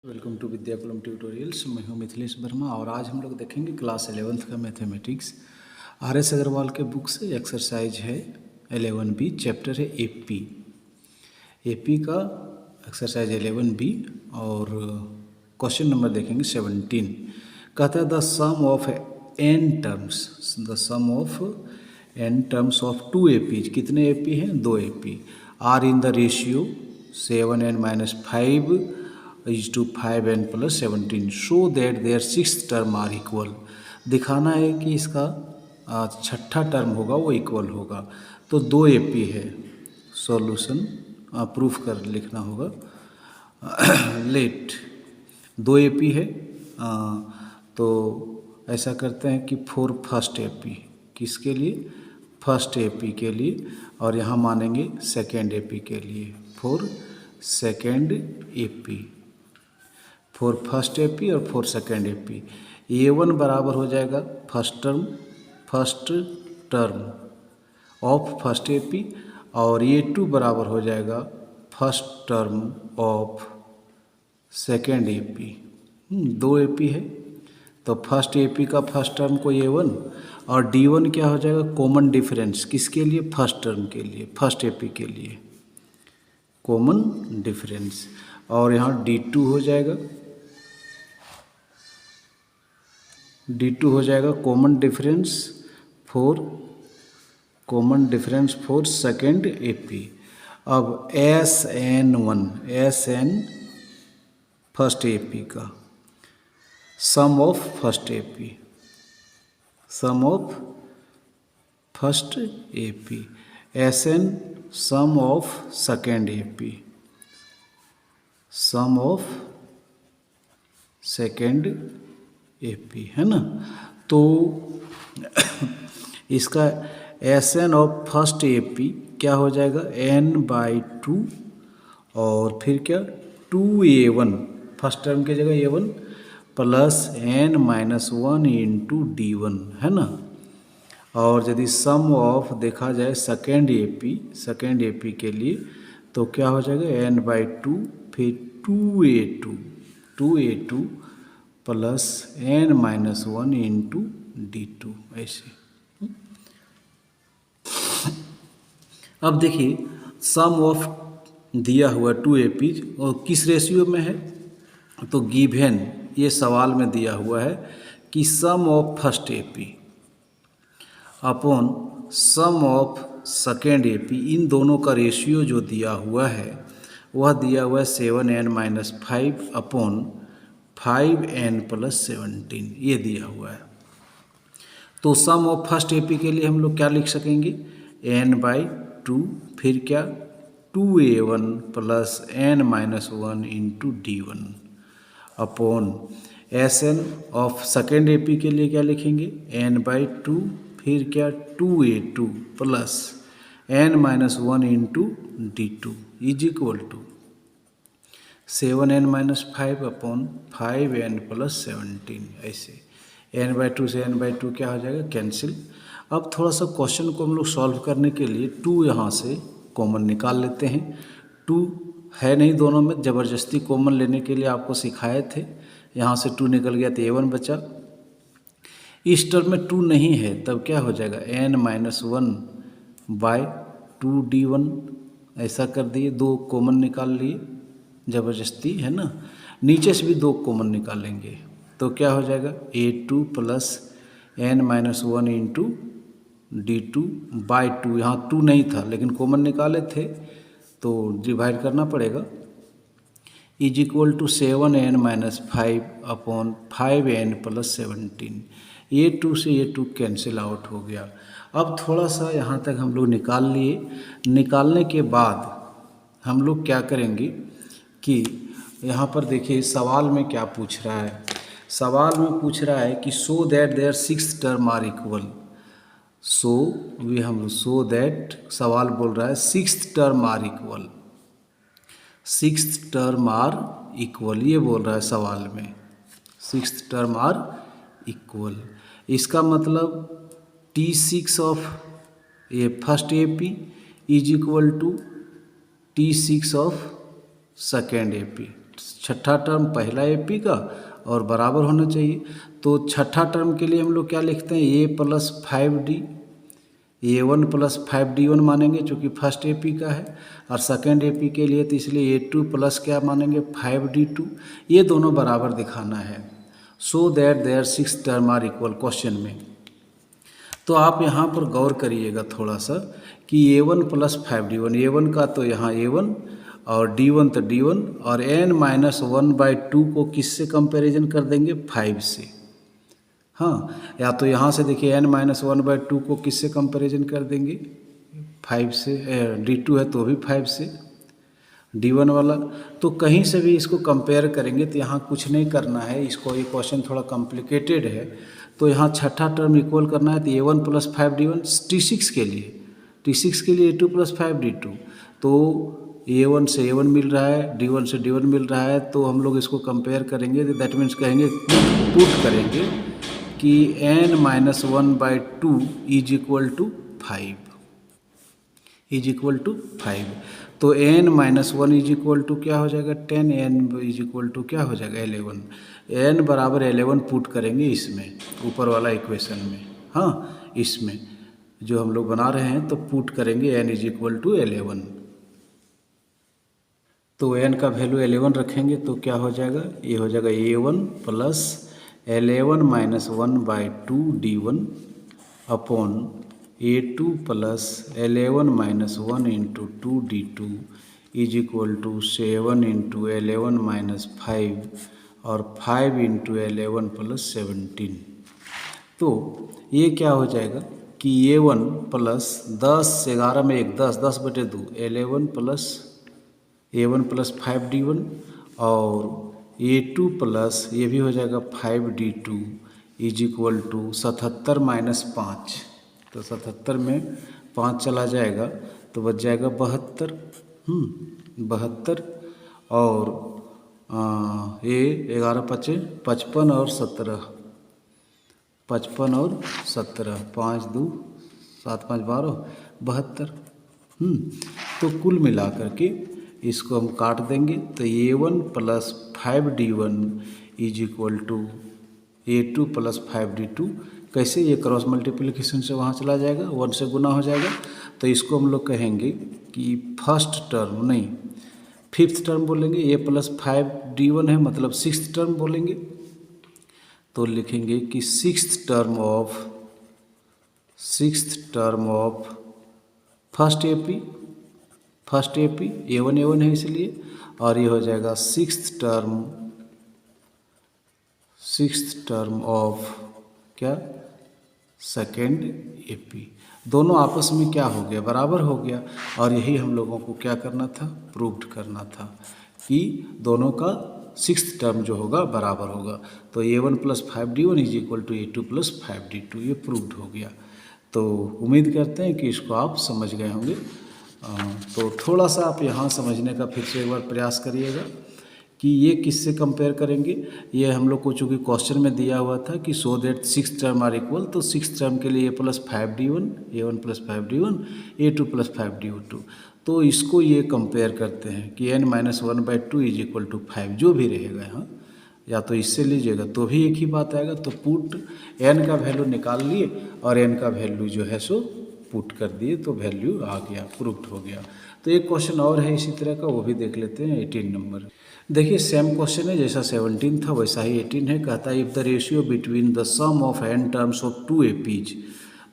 Welcome to Vidyakulam tutorials. मैं हूं मिथिलेश वर्मा और आज हम लोग देखेंगे क्लास 11th का मैथमेटिक्स। आर.एस. अग्रवाल के बुक से एक्सरसाइज है 11B, चैप्टर है एपी का एक्सरसाइज 11B और क्वेश्चन नंबर देखेंगे 17। कहता है the sum of n terms of 2 APs. कितने एपी हैं? 2 AP are in the ratio 7n-5 is to 5n + 17 show that their 6th term are equal. दिखाना है कि इसका छठा टर्म होगा वो इक्वल होगा। तो 2 एपी है, सॉल्यूशन प्रूफ कर लिखना होगा। लेट 2 एपी है तो ऐसा करते हैं कि फॉर फर्स्ट एपी, किसके लिए? फर्स्ट एपी के लिए, और यहाँ मानेंगे सेकेंड एपी के लिए। For second AP, for first AP और फॉर सेकेंड एपी A1 बराबर हो जाएगा first term of first AP और A2 बराबर हो जाएगा first term of second AP. 2 AP है तो फर्स्ट एपी का फर्स्ट टर्म को A1 और D1 क्या हो जाएगा? Common difference. किसके लिए? फर्स्ट टर्म के लिए, फर्स्ट एपी के लिए कॉमन डिफरेंस। और यहाँ D2 हो जाएगा, D2 हो जाएगा common difference for second AP. अब SN फर्स्ट एपी का sum of first AP, SN sum of second AP, sum of second AP है ना। तो इसका SN ऑफ फर्स्ट एपी क्या हो जाएगा? n/2 और फिर क्या? 2A1 फर्स्ट टर्म की जगह A1 plus n-1 into D1 है ना। और यदि सम ऑफ देखा जाए सेकेंड एपी के लिए तो क्या हो जाएगा? n/2 फिर 2A2 plus n-1 into D2 ऐसे। अब देखिए सम ऑफ दिया हुआ 2 एपीज और किस रेशियो में है? तो गिवन ये सवाल में दिया हुआ है कि sum of first AP upon sum of second AP, इन दोनों का रेशियो जो दिया हुआ है वह दिया हुआ है 7n-5 अपॉन 5n + 17, ये दिया हुआ है। तो सम ऑफ फर्स्ट एपी के लिए हम लोग क्या लिख सकेंगे? n/2 फिर क्या? 2A1 plus n-1 into D1 upon SN of second AP के लिए क्या लिखेंगे? n/2 फिर क्या? 2A2 plus n-1 into D2 is equal to 7n-5 upon 5n + 17 ऐसे। n/2 से n/2 क्या हो जाएगा? कैंसिल। अब थोड़ा सा क्वेश्चन को हम लोग सॉल्व करने के लिए 2 यहाँ से कॉमन निकाल लेते हैं। 2 है नहीं दोनों में, ज़बरदस्ती कॉमन लेने के लिए आपको सिखाए थे। यहाँ से 2 निकल गया तो A1 बचा। इस टर्म में 2 नहीं है तब क्या हो जाएगा? n-1/2 D1 ऐसा कर दिए। 2 कॉमन निकाल लिए ज़बरदस्ती है ना। नीचे से भी 2 कॉमन निकालेंगे तो क्या हो जाएगा? A2 plus n-1 into D2/2। यहाँ 2 नहीं था लेकिन कॉमन निकाले थे तो डिवाइड करना पड़ेगा। Is equal to 7n-5 upon 5n + 17। A2 से A2 कैंसिल आउट हो गया। अब थोड़ा सा यहाँ तक हम लोग निकाल लिए। निकालने के बाद हम लोग क्या करेंगे कि यहाँ पर देखिए सवाल में क्या पूछ रहा है। सवाल में पूछ रहा है कि so that their 6th term are equal. So that सवाल बोल रहा है 6th term are equal, 6th term are equal, ये बोल रहा है सवाल में 6th टर्म आर इक्वल। इसका मतलब T6 ऑफ ये first AP is equal to T6 of second AP. छठा टर्म पहला एपी का और बराबर होना चाहिए। तो छठा टर्म के लिए हम लोग क्या लिखते हैं, ए plus 5d, A1 plus 5d1 मानेंगे चूँकि फर्स्ट एपी का है, और सेकेंड एपी के लिए तो इसलिए A2 प्लस क्या मानेंगे 5d2। ये दोनों बराबर दिखाना है, so that their 6 term are equal question में। तो आप यहाँ पर गौर करिएगा थोड़ा सा कि A1 प्लस 5d1, A1 का तो यहाँ A1 और D1 तो D1, और n-1/2 को किससे कंपैरिजन कर देंगे 5 से। हाँ, या तो यहाँ से देखिए n-1/2 को किससे कंपैरिजन कर देंगे 5 से, D2 है तो भी 5 से, D1 वाला। तो कहीं से भी इसको कंपेयर करेंगे तो यहाँ कुछ नहीं करना है, इसको ये क्वेश्चन थोड़ा कॉम्प्लिकेटेड है। तो यहाँ छठा टर्म इक्वल करना है तो A1 प्लस 5d1 T6 के लिए, T6 के लिए A2 प्लस 5d2। तो A1 से A1 मिल रहा है, D1 से D1 मिल रहा है, तो हम लोग इसको कंपेयर करेंगे तो दैट मीन्स कहेंगे पुट करेंगे कि n-1/2 is equal to 5, is equal to 5। तो n-1 इज इक्वल टू क्या हो जाएगा 10, n इज इक्वल टू क्या हो जाएगा 11, n बराबर 11 पुट करेंगे इसमें ऊपर वाला इक्वेशन में। हाँ, इसमें जो हम लोग बना रहे हैं तो पुट करेंगे n इज इक्वल टू 11। तो n का वैल्यू 11 रखेंगे तो क्या हो जाएगा, ये हो जाएगा A1 plus 11 minus 1/2 D1 upon A2 plus 11 minus 1 into 2 D2 is equal to 7 into 11 minus 5 और 5 इंटू 11 प्लस 17। तो ये क्या हो जाएगा कि A1 प्लस 10, 11 में 1 10, 10/2 11 प्लस A1 प्लस 5D1 और A2 प्लस ये भी हो जाएगा 5D2 is equal to 77 minus 5। तो 77 में 5 चला जाएगा तो बच जाएगा 72, 72 और ये 11 5 55 और 17, 55 और 17, 5 2 7 5 12 72। तो कुल मिला करके इसको हम काट देंगे तो A1 plus 5D1 is equal to A2 plus 5D2। कैसे, ये क्रॉस मल्टीप्लिकेशन से वहाँ चला जाएगा, 1 से गुना हो जाएगा। तो इसको हम लोग कहेंगे कि फर्स्ट टर्म नहीं, फिफ्थ टर्म बोलेंगे। A प्लस 5D1 है मतलब सिक्स्थ टर्म बोलेंगे। तो लिखेंगे कि sixth term of first AP, first AP A1 है इसलिए, और ये हो जाएगा सिक्स्थ टर्म ऑफ क्या सेकेंड एपी। दोनों आपस में क्या हो गया, बराबर हो गया। और यही हम लोगों को क्या करना था, प्रूव्ड करना था कि दोनों का सिक्स्थ टर्म जो होगा बराबर होगा। तो A1 plus 5D1 is equal to A2 plus 5D2, ये प्रूव्ड हो गया। तो उम्मीद करते हैं कि इसको आप समझ गए होंगे। तो थोड़ा सा आप यहाँ समझने का फिर से एक बार प्रयास करिएगा कि ये किससे कंपेयर करेंगे। ये हम लोग को चूँकि क्वेश्चन में दिया हुआ था कि so that 6 term are equal, तो 6 टर्म के लिए A plus 5D1, A1 plus 5D1, A2 plus 5D2। तो इसको ये कंपेयर करते हैं कि n-1/2 इज इक्वल टू 5, जो भी रहेगा यहाँ, या तो इससे लीजिएगा तो भी एक ही बात आएगा। तो पुट n का वैल्यू निकाल लिए और n का वैल्यू जो है सो पुट कर दिए, तो वैल्यू आ गया, प्रूव्ड हो गया। तो एक क्वेश्चन और है इसी तरह का, वो भी देख लेते हैं। 18 नंबर देखिए, सेम क्वेश्चन है, जैसा 17 था वैसा ही 18 है। कहता है if the ratio between the sum of n terms of 2 APs,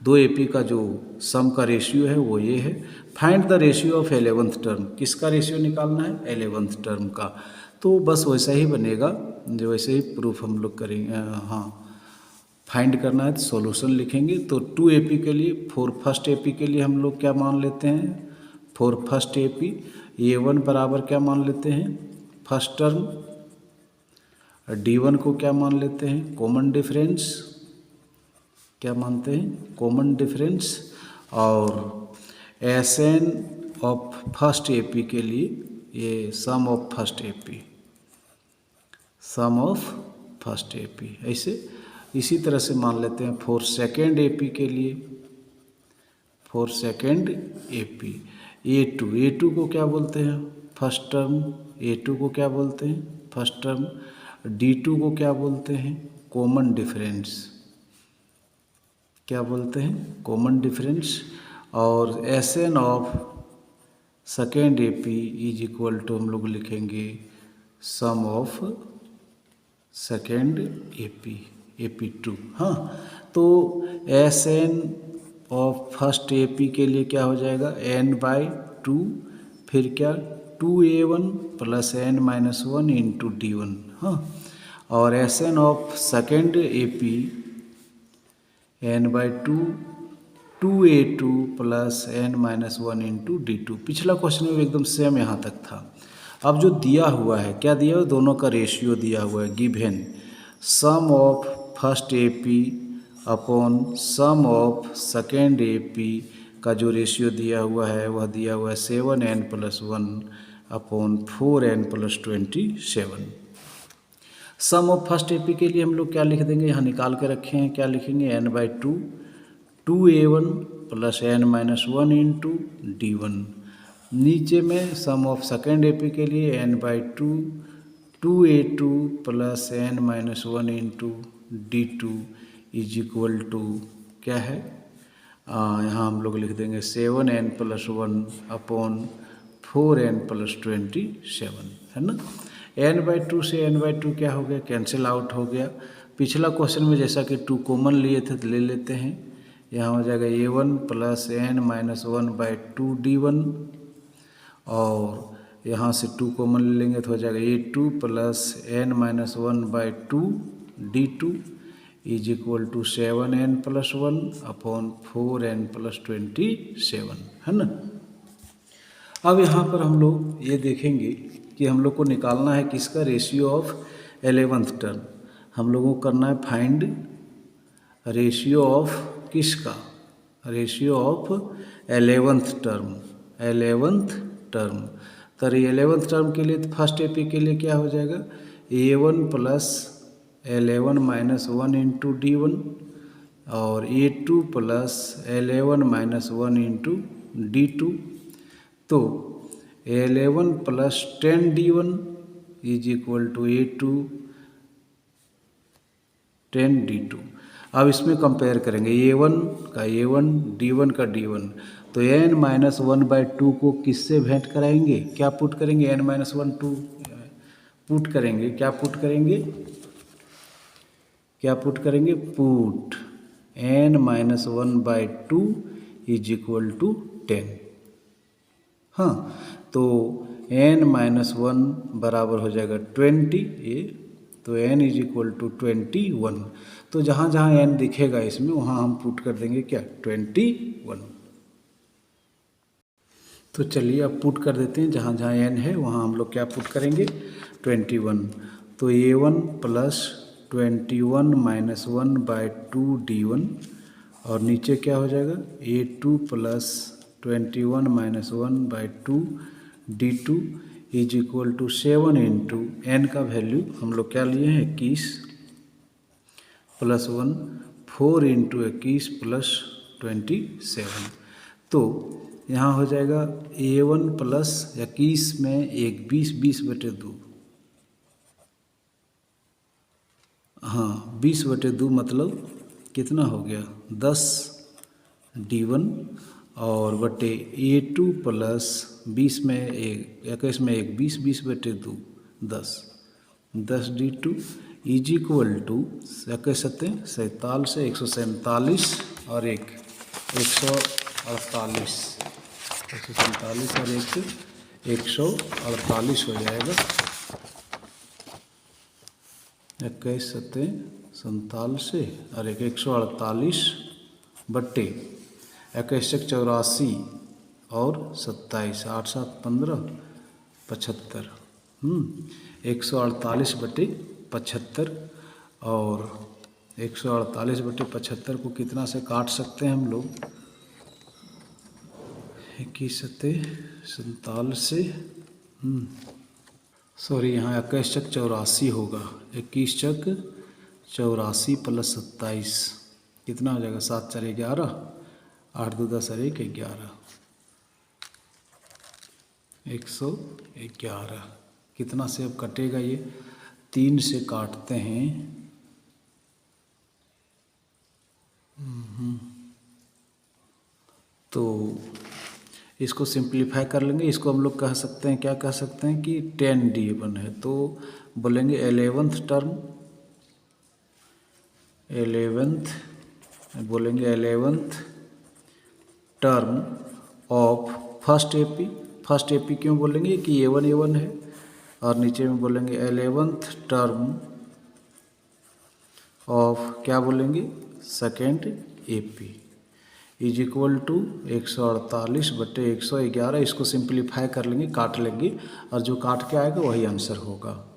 2 AP का जो सम का रेशियो है वो ये है। Find the ratio of 11th term, किसका रेशियो निकालना है 11th टर्म का। तो बस वैसा ही बनेगा, जो वैसे ही प्रूफ हम लोग करेंगे। हाँ, फाइंड करना है तो सॉल्यूशन लिखेंगे। तो 2 एपी के लिए, फॉर फर्स्ट एपी के लिए हम लोग क्या मान लेते हैं, फॉर फर्स्ट एपी A1 बराबर क्या मान लेते हैं फर्स्ट टर्म, D1 को क्या मान लेते हैं कॉमन डिफरेंस, क्या मानते हैं कॉमन डिफरेंस। और Sn ऑफ फर्स्ट एपी के लिए ये sum of first AP, sum of first AP. ऐसे इसी तरह से मान लेते हैं फॉर सेकेंड एपी के लिए, फॉर सेकेंड एपी A2 को क्या बोलते हैं फर्स्ट टर्म, A2 को क्या बोलते हैं फर्स्ट टर्म। D2 को क्या बोलते हैं? Common difference. क्या बोलते हैं? Common difference. और Sn of second AP is equal to हम लोग लिखेंगे सम ऑफ सेकेंड AP2। हाँ, तो Sn ऑफ फर्स्ट AP के लिए क्या हो जाएगा? n/2, फिर क्या 2A1 plus n-1 into D1। हाँ, और Sn of second AP n/2 2A2 plus n-1 into D2। पिछला क्वेश्चन में एकदम सेम यहाँ तक था। अब जो दिया हुआ है, क्या दिया हुआ? दोनों का रेशियो दिया हुआ है, given sum of first AP upon sum of second AP का जो रेशियो दिया हुआ है वह दिया हुआ है 7n+1 upon 4n+27। Sum of first AP के लिए हम लोग क्या लिख देंगे? यहाँ निकाल के रखे हैं, क्या लिखेंगे? n/2 2A1 plus n-1 into D1। नीचे में सम ऑफ सेकेंड AP के लिए n/2 2A2 plus n-1 into D2 is equal to क्या है? यहाँ हम लोग लिख देंगे 7n+1 अपॉन 4n+27, है ना। n/2 से n/2 क्या हो गया? कैंसिल आउट हो गया। पिछला क्वेश्चन में जैसा कि 2 कॉमन लिए थे तो ले लेते हैं। यहाँ हो जाएगा A1 प्लस n-1/2 D1, और यहाँ से 2 कॉमन ले लेंगे तो हो जाएगा A2 plus n-1/2 D2 is equal to 7n+1 upon 4n+27, है ना। अब यहाँ पर हम लोग ये देखेंगे कि हम लोग को निकालना है किसका? Ratio of 11th term. हम लोगों को करना है फाइंड रेशियो ऑफ किसका? Ratio of 11th term. 11th term, तो 11th टर्म के लिए फर्स्ट AP के लिए क्या हो जाएगा? A1 प्लस 11-1 इंटू D1 और A2 प्लस 11-1 इंटू D2। तो 11 plus 10 D1 is equal to A2 10 D2। अब इसमें कंपेयर करेंगे A1 का A1 D1 का D1, तो n-1/2 को किससे भेंट कराएंगे? क्या पुट करेंगे? n-1 2 पुट करेंगे। क्या पुट करेंगे? क्या पुट करेंगे? Put n-1/2 is equal to 10। हाँ, तो n-1 बराबर हो जाएगा 20, ये तो n इज इक्वल टू 21। तो जहाँ जहाँ n दिखेगा इसमें वहाँ हम पुट कर देंगे क्या? 21। तो चलिए अब पुट कर देते हैं, जहाँ जहाँ n है वहाँ हम लोग क्या पुट करेंगे? 21। तो A1 प्लस 21-1/2 D1, और नीचे क्या हो जाएगा? A2 plus 21-1/2 D2 is equal to 7 into n का वैल्यू हम लोग क्या लिए हैं? 21 प्लस 1 4 इंटू 21 प्लस 27। तो यहाँ हो जाएगा A1 प्लस 21 में 20/2। हाँ, 20/2 मतलब कितना हो गया? 10 D1 और बटे A2 प्लस 21 में 20/2 10 D2 इज इक्वल टू 147 और 148 और 148 हो जाएगा। 2147 और 148 बट्टे 8184 और 27 8 7 15 75। 148 बटे 75 और 148 बटे 75 को कितना से काट सकते हैं हम लोग? 2147 से सॉरी, यहाँ 2184 होगा। 2184 प्लस 27 कितना हो जाएगा? 7 4 11 8 2 10 और 1 11 111। कितना से अब कटेगा ये, 3 से काटते हैं। तो इसको सिंप्लीफाई कर लेंगे। इसको हम लोग कह सकते हैं, क्या कह सकते हैं कि 10D1 है। तो बोलेंगे 11th टर्म, 11th बोलेंगे 11th term of first AP. First AP क्यों बोलेंगे कि A1 है, और नीचे में बोलेंगे 11th टर्म ऑफ क्या बोलेंगे second AP is equal to 148/111। इसको सिंप्लीफाई कर लेंगे, काट लेंगे, और जो काट के आएगा वही आंसर होगा।